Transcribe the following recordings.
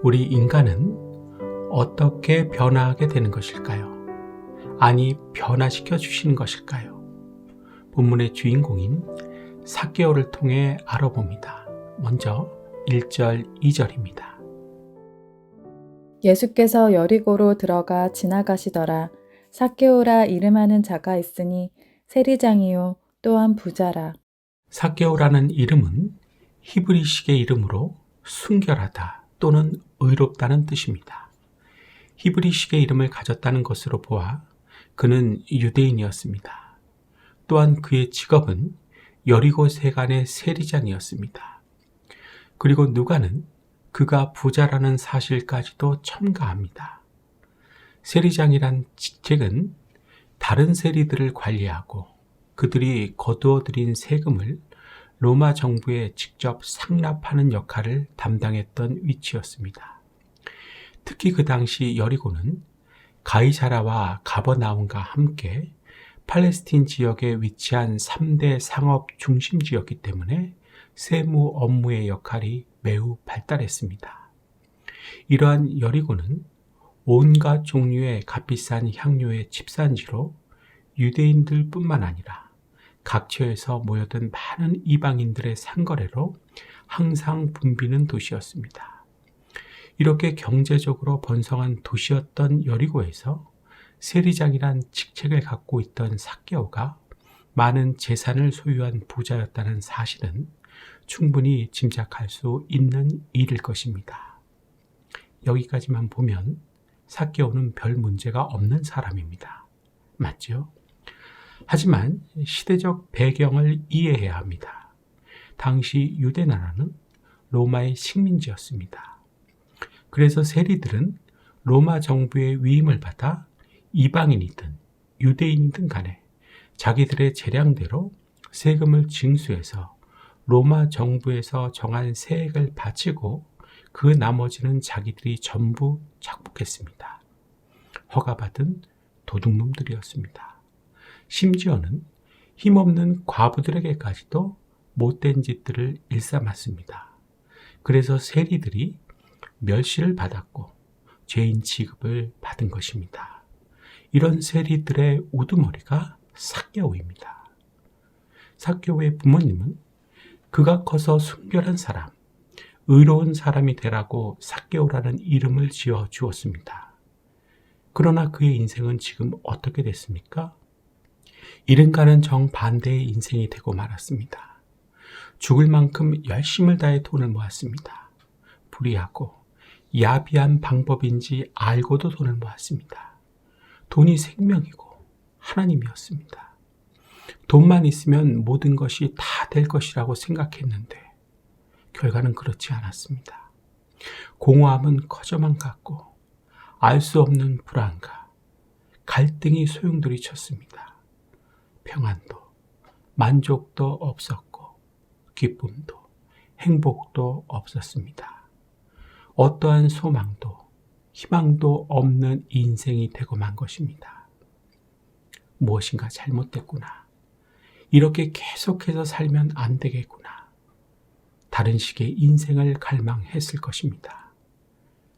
우리 인간은 어떻게 변화하게 되는 것일까요? 아니, 변화시켜 주시는 것일까요? 본문의 주인공인 삭개오를 통해 알아봅니다. 먼저 1절, 2절입니다. 예수께서 여리고로 들어가 지나가시더라. 삭개오라 이름하는 자가 있으니 세리장이요 또한 부자라. 삭개오라는 이름은 히브리식의 이름으로 순결하다 또는 의롭다는 뜻입니다. 히브리식의 이름을 가졌다는 것으로 보아 그는 유대인이었습니다. 또한 그의 직업은 여리고 세간의 세리장이었습니다. 그리고 누가는 그가 부자라는 사실까지도 첨가합니다. 세리장이란 직책은 다른 세리들을 관리하고 그들이 거두어들인 세금을 로마 정부에 직접 상납하는 역할을 담당했던 위치였습니다. 특히 그 당시 여리고는 가이사라와 가버나움과 함께 팔레스틴 지역에 위치한 3대 상업 중심지였기 때문에 세무 업무의 역할이 매우 발달했습니다. 이러한 여리고는 온갖 종류의 값비싼 향료의 집산지로 유대인들 뿐만 아니라 각처에서 모여든 많은 이방인들의 상거래로 항상 붐비는 도시였습니다. 이렇게 경제적으로 번성한 도시였던 여리고에서 세리장이란 직책을 갖고 있던 삭개오가 많은 재산을 소유한 부자였다는 사실은 충분히 짐작할 수 있는 일일 것입니다. 여기까지만 보면 삭개오는 별 문제가 없는 사람입니다. 맞죠? 하지만 시대적 배경을 이해해야 합니다. 당시 유대나라는 로마의 식민지였습니다. 그래서 세리들은 로마 정부의 위임을 받아 이방인이든 유대인이든 간에 자기들의 재량대로 세금을 징수해서 로마 정부에서 정한 세액을 바치고 그 나머지는 자기들이 전부 착복했습니다. 허가받은 도둑놈들이었습니다. 심지어는 힘없는 과부들에게까지도 못된 짓들을 일삼았습니다. 그래서 세리들이 멸시를 받았고 죄인 취급을 받은 것입니다. 이런 세리들의 우두머리가 삭개오입니다. 삭개오의 부모님은 그가 커서 순결한 사람, 의로운 사람이 되라고 삭개오라는 이름을 지어 주었습니다. 그러나 그의 인생은 지금 어떻게 됐습니까? 이른가는 정반대의 인생이 되고 말았습니다. 죽을 만큼 열심을 다해 돈을 모았습니다. 불의하고 야비한 방법인지 알고도 돈을 모았습니다. 돈이 생명이고 하나님이었습니다. 돈만 있으면 모든 것이 다 될 것이라고 생각했는데 결과는 그렇지 않았습니다. 공허함은 커져만 갔고 알 수 없는 불안과 갈등이 소용돌이쳤습니다. 평안도, 만족도 없었고 기쁨도, 행복도 없었습니다. 어떠한 소망도, 희망도 없는 인생이 되고 만 것입니다. 무엇인가 잘못됐구나. 이렇게 계속해서 살면 안 되겠구나. 다른 식의 인생을 갈망했을 것입니다.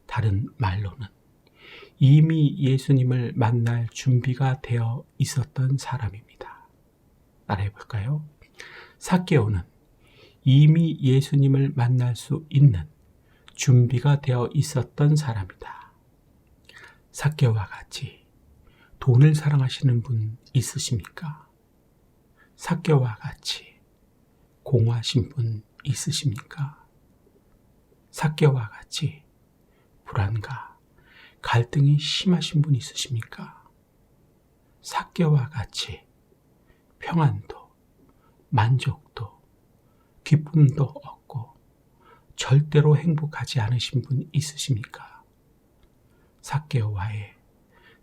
다른 말로는 이미 예수님을 만날 준비가 되어 있었던 사람입니다. 따라해 볼까요? 삭개오는 이미 예수님을 만날 수 있는 준비가 되어 있었던 사람이다. 삭개오와 같이 돈을 사랑하시는 분 있으십니까? 삭개오와 같이 공허하신 분 있으십니까? 삭개오와 같이 불안과 갈등이 심하신 분 있으십니까? 삭개오와 같이 평안도, 만족도, 기쁨도 없고 절대로 행복하지 않으신 분 있으십니까? 삭개오와의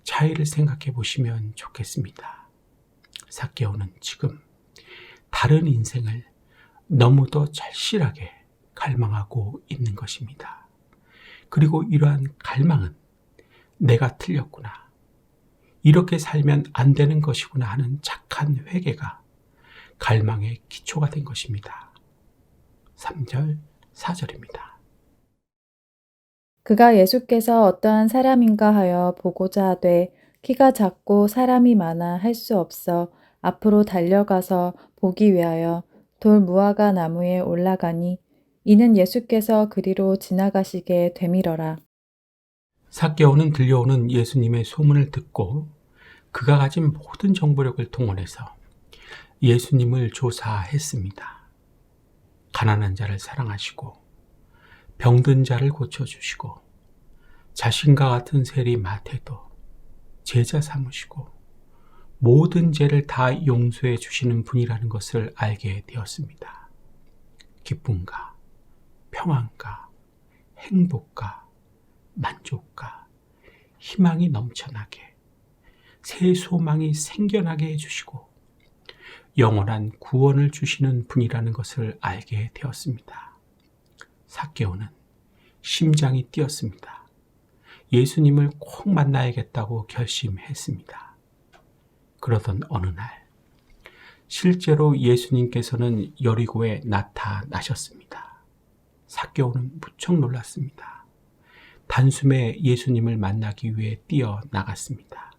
차이를 생각해 보시면 좋겠습니다. 삭개오는 지금 다른 인생을 너무도 절실하게 갈망하고 있는 것입니다. 그리고 이러한 갈망은 내가 틀렸구나. 이렇게 살면 안 되는 것이구나 하는 착한 회개가 갈망의 기초가 된 것입니다. 3절, 4절입니다. 그가 예수께서 어떠한 사람인가 하여 보고자 하되 키가 작고 사람이 많아 할 수 없어 앞으로 달려가서 보기 위하여 돌 무화과 나무에 올라가니 이는 예수께서 그리로 지나가시게 되밀어라. 삭개오는 들려오는 예수님의 소문을 듣고 그가 가진 모든 정보력을 동원해서 예수님을 조사했습니다. 가난한 자를 사랑하시고 병든 자를 고쳐주시고 자신과 같은 세리 마태도 제자 삼으시고 모든 죄를 다 용서해 주시는 분이라는 것을 알게 되었습니다. 기쁨과 평안과 행복과 만족과 희망이 넘쳐나게 새 소망이 생겨나게 해주시고 영원한 구원을 주시는 분이라는 것을 알게 되었습니다. 삭개오는 심장이 뛰었습니다. 예수님을 꼭 만나야겠다고 결심했습니다. 그러던 어느 날 실제로 예수님께서는 여리고에 나타나셨습니다. 삭개오는 무척 놀랐습니다. 단숨에 예수님을 만나기 위해 뛰어나갔습니다.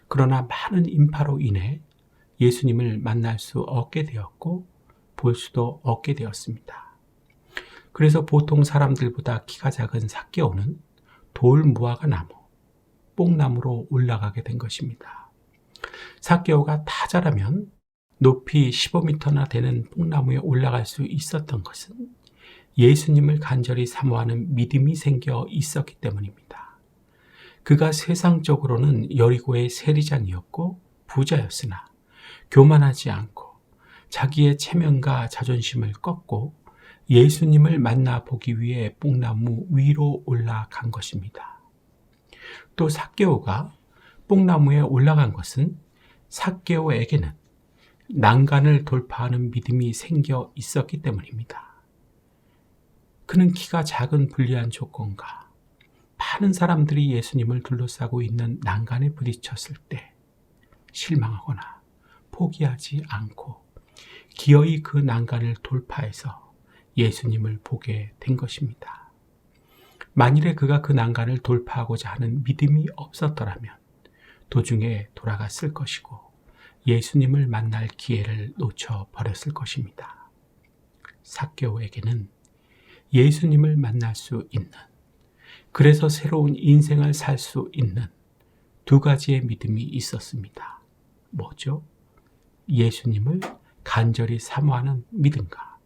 그러나 많은 인파로 인해 예수님을 만날 수 없게 되었고 볼 수도 없게 되었습니다. 그래서 보통 사람들보다 키가 작은 삭개오는 돌 무화과 나무, 뽕나무로 올라가게 된 것입니다. 삭개오가 다 자라면 높이 15m나 되는 뽕나무에 올라갈 수 있었던 것은 예수님을 간절히 사모하는 믿음이 생겨 있었기 때문입니다. 그가 세상적으로는 여리고의 세리장이었고 부자였으나 교만하지 않고 자기의 체면과 자존심을 꺾고 예수님을 만나보기 위해 뽕나무 위로 올라간 것입니다. 또 삭개오가 뽕나무에 올라간 것은 삭개오에게는 난간을 돌파하는 믿음이 생겨 있었기 때문입니다. 그는 키가 작은 불리한 조건과 많은 사람들이 예수님을 둘러싸고 있는 난간에 부딪혔을 때 실망하거나 포기하지 않고 기어이 그 난간을 돌파해서 예수님을 보게 된 것입니다. 만일에 그가 그 난간을 돌파하고자 하는 믿음이 없었더라면 도중에 돌아갔을 것이고 예수님을 만날 기회를 놓쳐버렸을 것입니다. 삭개오에게는 예수님을 만날 수 있는, 그래서 새로운 인생을 살 수 있는 두 가지의 믿음이 있었습니다. 뭐죠? 예수님을 간절히 사모하는 믿음과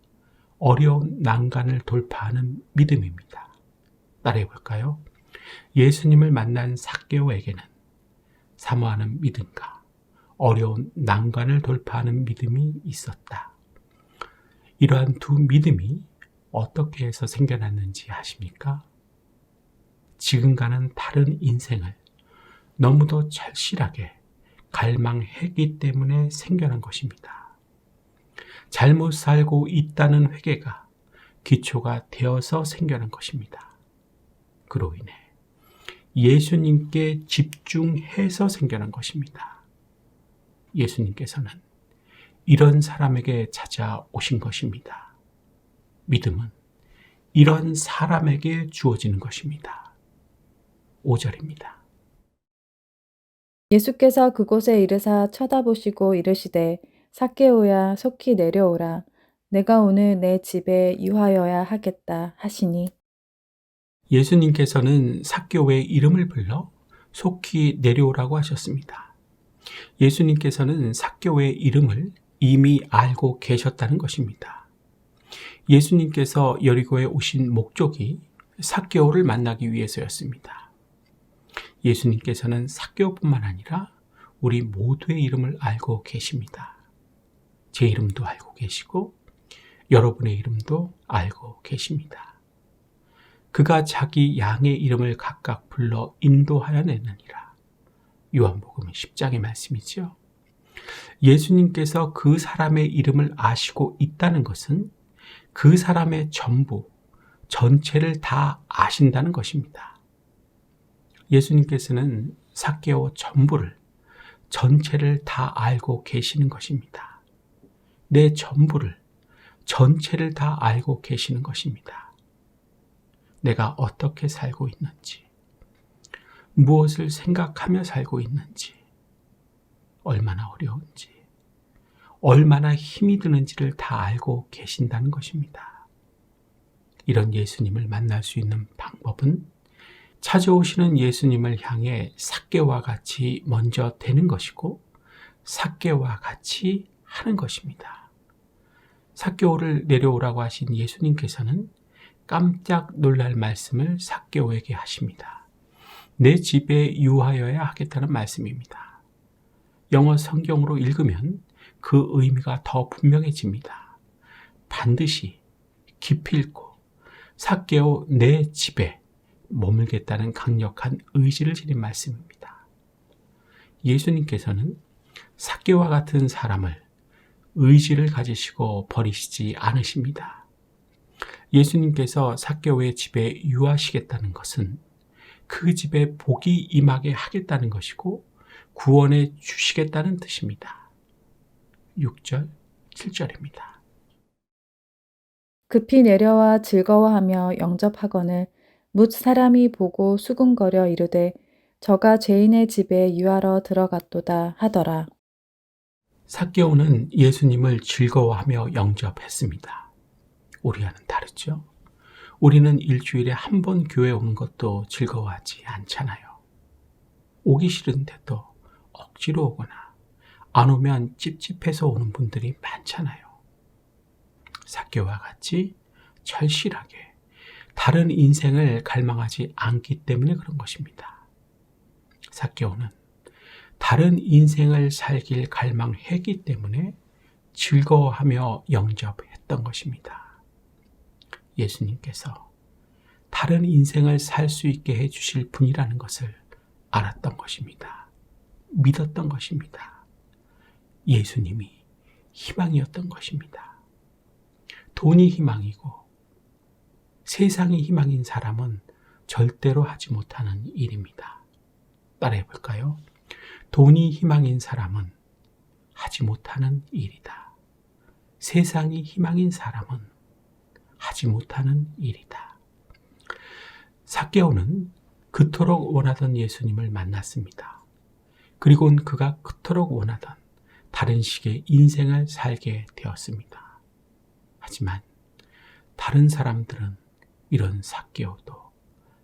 어려운 난간을 돌파하는 믿음입니다. 따라해 볼까요? 예수님을 만난 삭개오에게는 사모하는 믿음과 어려운 난간을 돌파하는 믿음이 있었다. 이러한 두 믿음이 어떻게 해서 생겨났는지 아십니까? 지금과는 다른 인생을 너무도 절실하게 갈망했기 때문에 생겨난 것입니다. 잘못 살고 있다는 회개가 기초가 되어서 생겨난 것입니다. 그로 인해 예수님께 집중해서 생겨난 것입니다. 예수님께서는 이런 사람에게 찾아오신 것입니다. 믿음은 이런 사람에게 주어지는 것입니다. 5절입니다. 예수께서 그곳에 이르사 쳐다보시고 이르시되 삭개오야 속히 내려오라. 내가 오늘 내 집에 유하여야 하겠다 하시니. 예수님께서는 삭개오의 이름을 불러 속히 내려오라고 하셨습니다. 예수님께서는 삭개오의 이름을 이미 알고 계셨다는 것입니다. 예수님께서 여리고에 오신 목적이 삭개오를 만나기 위해서였습니다. 예수님께서는 삭개오뿐만 아니라 우리 모두의 이름을 알고 계십니다. 제 이름도 알고 계시고 여러분의 이름도 알고 계십니다. 그가 자기 양의 이름을 각각 불러 인도하여 내느니라. 요한복음 10장의 말씀이죠. 예수님께서 그 사람의 이름을 아시고 있다는 것은 그 사람의 전부, 전체를 다 아신다는 것입니다. 예수님께서는 삭개오 전부를, 전체를 다 알고 계시는 것입니다. 내 전부를, 전체를 다 알고 계시는 것입니다. 내가 어떻게 살고 있는지, 무엇을 생각하며 살고 있는지, 얼마나 어려운지, 얼마나 힘이 드는지를 다 알고 계신다는 것입니다. 이런 예수님을 만날 수 있는 방법은 찾아오시는 예수님을 향해 삭개와 같이 먼저 되는 것이고 삭개와 같이 하는 것입니다. 삭개오를 내려오라고 하신 예수님께서는 깜짝 놀랄 말씀을 삭개오에게 하십니다. 내 집에 유하여야 하겠다는 말씀입니다. 영어 성경으로 읽으면 그 의미가 더 분명해집니다. 반드시 기필코 삭개오 내 집에 머물겠다는 강력한 의지를 지닌 말씀입니다. 예수님께서는 삭개오와 같은 사람을 의지를 가지시고 버리시지 않으십니다. 예수님께서 삭개오의 집에 유하시겠다는 것은 그 집에 복이 임하게 하겠다는 것이고 구원해 주시겠다는 뜻입니다. 6절, 7절입니다. 급히 내려와 즐거워하며 영접하거늘 뭇 사람이 보고 수군거려 이르되 저가 죄인의 집에 유하러 들어갔도다 하더라. 삭개오는 예수님을 즐거워하며 영접했습니다. 우리와는 다르죠. 우리는 일주일에 한 번 교회 오는 것도 즐거워하지 않잖아요. 오기 싫은데도 억지로 오거나 안 오면 찝찝해서 오는 분들이 많잖아요. 삭개오와 같이 절실하게 다른 인생을 갈망하지 않기 때문에 그런 것입니다. 삭개오는 다른 인생을 살길 갈망했기 때문에 즐거워하며 영접했던 것입니다. 예수님께서 다른 인생을 살 수 있게 해주실 분이라는 것을 알았던 것입니다. 믿었던 것입니다. 예수님이 희망이었던 것입니다. 돈이 희망이고 세상이 희망인 사람은 절대로 하지 못하는 일입니다. 따라해 볼까요? 돈이 희망인 사람은 하지 못하는 일이다. 세상이 희망인 사람은 하지 못하는 일이다. 삭개오는 그토록 원하던 예수님을 만났습니다. 그리고는 그가 그토록 원하던 다른 식의 인생을 살게 되었습니다. 하지만 다른 사람들은 이런 삭개오도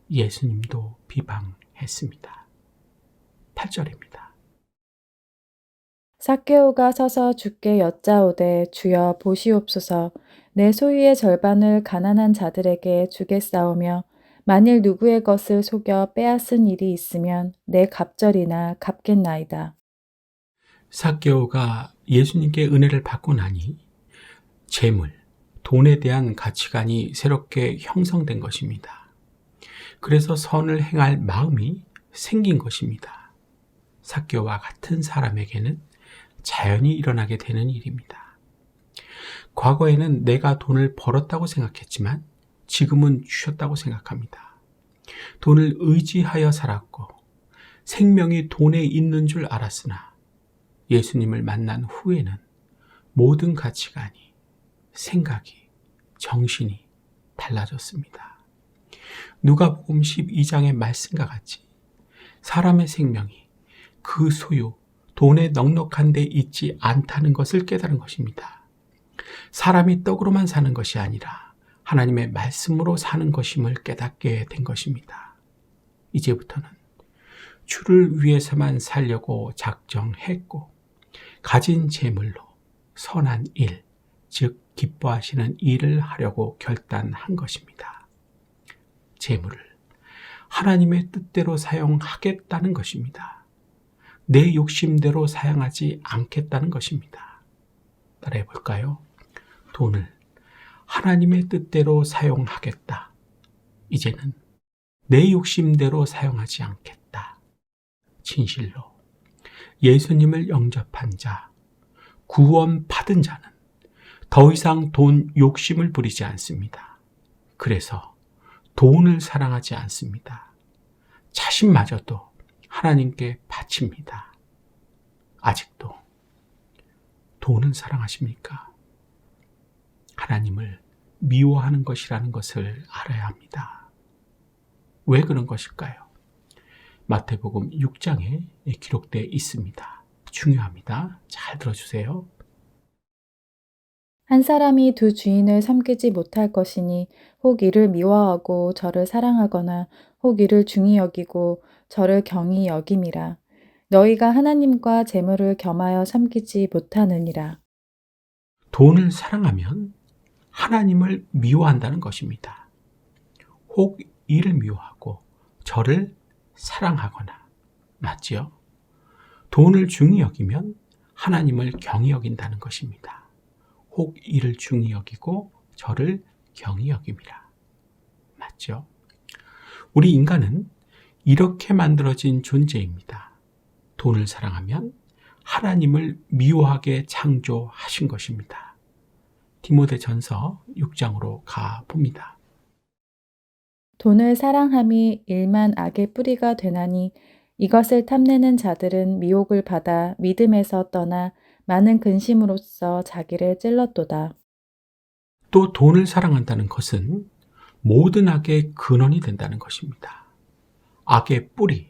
예수님도 비방했습니다. 8절입니다. 삭개오가 서서 주께 여짜오되 주여 보시옵소서 내 소유의 절반을 가난한 자들에게 주겠사오며 만일 누구의 것을 속여 빼앗은 일이 있으면 내 갑절이나 갚겠나이다. 삭개오가 예수님께 은혜를 받고 나니 재물, 돈에 대한 가치관이 새롭게 형성된 것입니다. 그래서 선을 행할 마음이 생긴 것입니다. 삭개오와 같은 사람에게는 자연히 일어나게 되는 일입니다. 과거에는 내가 돈을 벌었다고 생각했지만 지금은 주셨다고 생각합니다. 돈을 의지하여 살았고 생명이 돈에 있는 줄 알았으나 예수님을 만난 후에는 모든 가치관이, 생각이, 정신이 달라졌습니다. 누가복음 12장의 말씀과 같이 사람의 생명이 그 소유, 돈에 넉넉한 데 있지 않다는 것을 깨달은 것입니다. 사람이 떡으로만 사는 것이 아니라 하나님의 말씀으로 사는 것임을 깨닫게 된 것입니다. 이제부터는 주를 위해서만 살려고 작정했고 가진 재물로 선한 일, 즉 기뻐하시는 일을 하려고 결단한 것입니다. 재물을 하나님의 뜻대로 사용하겠다는 것입니다. 내 욕심대로 사용하지 않겠다는 것입니다. 따라해 볼까요? 돈을 하나님의 뜻대로 사용하겠다. 이제는 내 욕심대로 사용하지 않겠다. 진실로 예수님을 영접한 자, 구원받은 자는 더 이상 돈 욕심을 부리지 않습니다. 그래서 돈을 사랑하지 않습니다. 자신마저도 하나님께 바칩니다. 아직도 돈을 사랑하십니까? 하나님을 미워하는 것이라는 것을 알아야 합니다. 왜 그런 것일까요? 마태복음 6장에 기록되어 있습니다. 중요합니다. 잘 들어주세요. 한 사람이 두 주인을 섬기지 못할 것이니 혹 이를 미워하고 저를 사랑하거나 혹 이를 중히 여기고 저를 경히 여김이라. 너희가 하나님과 재물을 겸하여 섬기지 못하느니라. 돈을 사랑하면 하나님을 미워한다는 것입니다. 혹 이를 미워하고 저를 사랑하거나, 맞지요? 돈을 중히 여기면 하나님을 경히 여긴다는 것입니다. 혹 이를 중히 여기고 저를 경히 여김이라. 맞죠? 우리 인간은 이렇게 만들어진 존재입니다. 돈을 사랑하면 하나님을 미워하게 창조하신 것입니다. 디모데전서 6장으로 가봅니다. 돈을 사랑함이 일만 악의 뿌리가 되나니 이것을 탐내는 자들은 미혹을 받아 믿음에서 떠나 많은 근심으로써 자기를 찔렀도다. 또 돈을 사랑한다는 것은 모든 악의 근원이 된다는 것입니다. 악의 뿌리,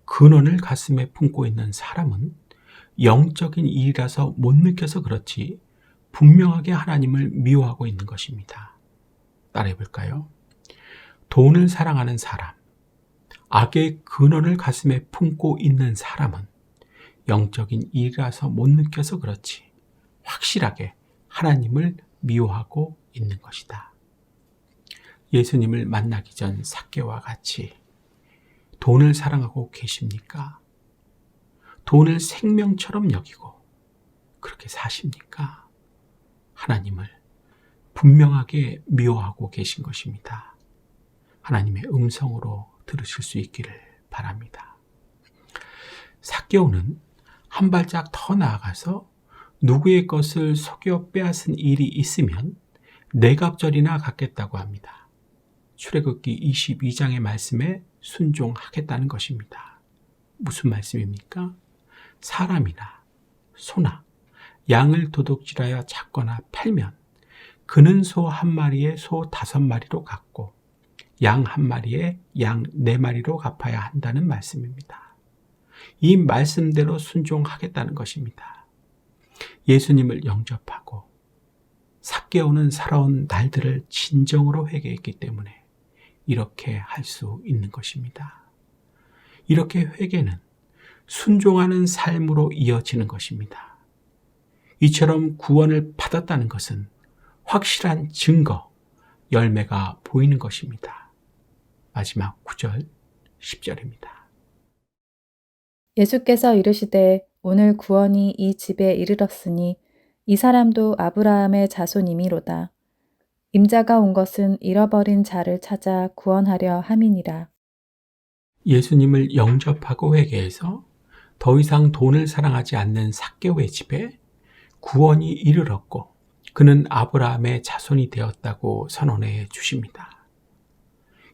근원을 가슴에 품고 있는 사람은 영적인 일이라서 못 느껴서 그렇지 분명하게 하나님을 미워하고 있는 것입니다. 따라해 볼까요? 돈을 사랑하는 사람, 악의 근원을 가슴에 품고 있는 사람은 영적인 일이라서 못 느껴서 그렇지 확실하게 하나님을 미워하고 있는 것이다. 예수님을 만나기 전 삭개와 같이 돈을 사랑하고 계십니까? 돈을 생명처럼 여기고 그렇게 사십니까? 하나님을 분명하게 미워하고 계신 것입니다. 하나님의 음성으로 들으실 수 있기를 바랍니다. 삭개오는 한 발짝 더 나아가서 누구의 것을 속여 빼앗은 일이 있으면 내갑절이나 갚겠다고 합니다. 출애굽기 22장의 말씀에 순종하겠다는 것입니다. 무슨 말씀입니까? 사람이나 소나 양을 도둑질하여 잡거나 팔면 그는 소 한 마리에 소 5마리로 갚고 양 한 마리에 양 4마리로 갚아야 한다는 말씀입니다. 이 말씀대로 순종하겠다는 것입니다. 예수님을 영접하고 삭개오는 살아온 날들을 진정으로 회개했기 때문에 이렇게 할 수 있는 것입니다. 이렇게 회개는 순종하는 삶으로 이어지는 것입니다. 이처럼 구원을 받았다는 것은 확실한 증거, 열매가 보이는 것입니다. 마지막 9절, 10절입니다. 예수께서 이르시되 오늘 구원이 이 집에 이르렀으니 이 사람도 아브라함의 자손이미로다. 임자가 온 것은 잃어버린 자를 찾아 구원하려 함이니라. 예수님을 영접하고 회개해서 더 이상 돈을 사랑하지 않는 삭개오의 집에 구원이 이르렀고 그는 아브라함의 자손이 되었다고 선언해 주십니다.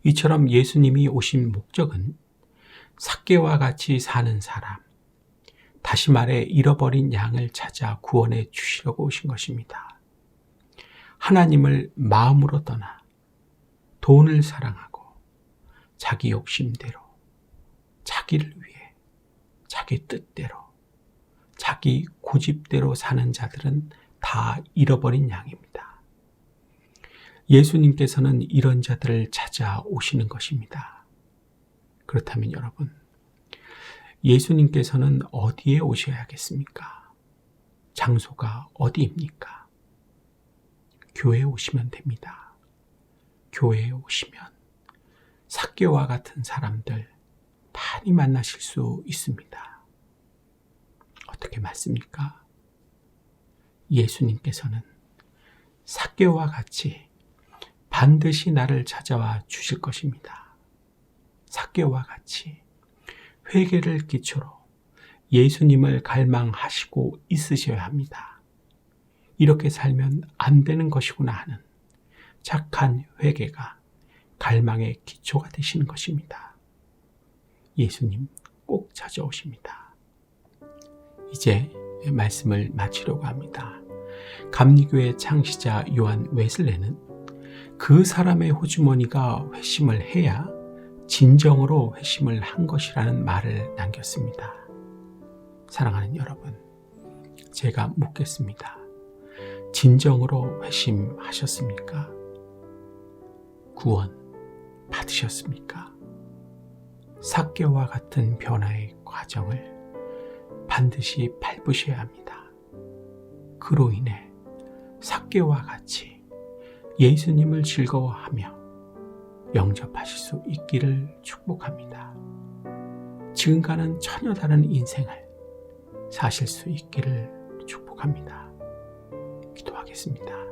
이처럼 예수님이 오신 목적은 삭개오와 같이 사는 사람, 다시 말해 잃어버린 양을 찾아 구원해 주시려고 오신 것입니다. 하나님을 마음으로 떠나 돈을 사랑하고 자기 욕심대로, 자기를 위해, 자기 뜻대로, 자기 고집대로 사는 자들은 다 잃어버린 양입니다. 예수님께서는 이런 자들을 찾아오시는 것입니다. 그렇다면 여러분, 예수님께서는 어디에 오셔야겠습니까? 장소가 어디입니까? 교회에 오시면 됩니다. 교회에 오시면 삭개오와 같은 사람들 많이 만나실 수 있습니다. 어떻게 맞습니까? 예수님께서는 삭개오와 같이 반드시 나를 찾아와 주실 것입니다. 삭개오와 같이 회개를 기초로 예수님을 갈망하시고 있으셔야 합니다. 이렇게 살면 안 되는 것이구나 하는 착한 회개가 갈망의 기초가 되시는 것입니다. 예수님 꼭 찾아오십니다. 이제 말씀을 마치려고 합니다. 감리교의 창시자 요한 웨슬레는 그 사람의 호주머니가 회심을 해야 진정으로 회심을 한 것이라는 말을 남겼습니다. 사랑하는 여러분, 제가 묻겠습니다. 진정으로 회심하셨습니까? 구원 받으셨습니까? 삭개와 같은 변화의 과정을 반드시 밟으셔야 합니다. 그로 인해 삭개와 같이 예수님을 즐거워하며 영접하실 수 있기를 축복합니다. 지금과는 전혀 다른 인생을 사실 수 있기를 축복합니다. 기도하겠습니다.